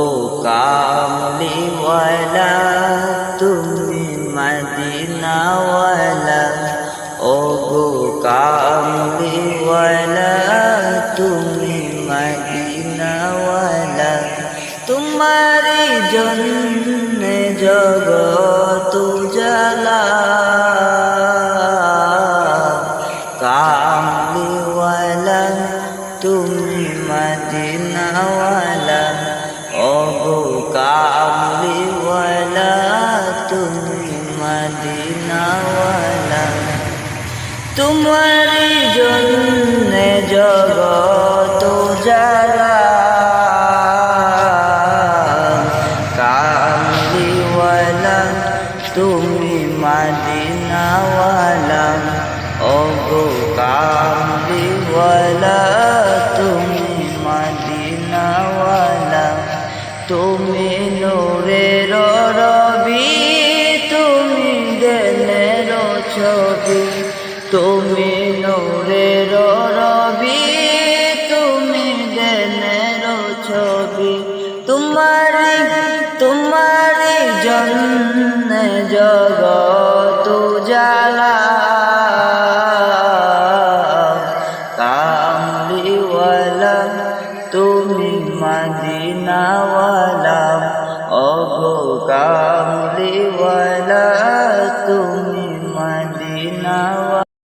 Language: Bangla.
ও কামলিওয়ালা তুমি মদিনাওয়ালা, ও গো কামলিওয়ালা তুমি মদিনাওয়ালা। তোমারি জন্যে জগৎ উজালা, কামলিওয়ালা তুমি মদিনাওয়ালা, ও গো কামলিওয়ালা তুমি মদিনাওয়ালা। তোমারি জন্যে জগৎ উজালা, কামলিওয়ালা তুমি মদিনাওয়ালা, ও গো কামলিওয়ালা তুমি মদিনাওয়ালা। তুমি নূরের রবি, তুমি জ্ঞানের ছবি, তুমি নূরের রবি, তুমি জ্ঞানের ছবি। তোমারি জন্যে জগৎ উজালা, কামলিওয়ালা তুমি মদিনাওয়ালা, ও গো কামলিওয়ালা তুমি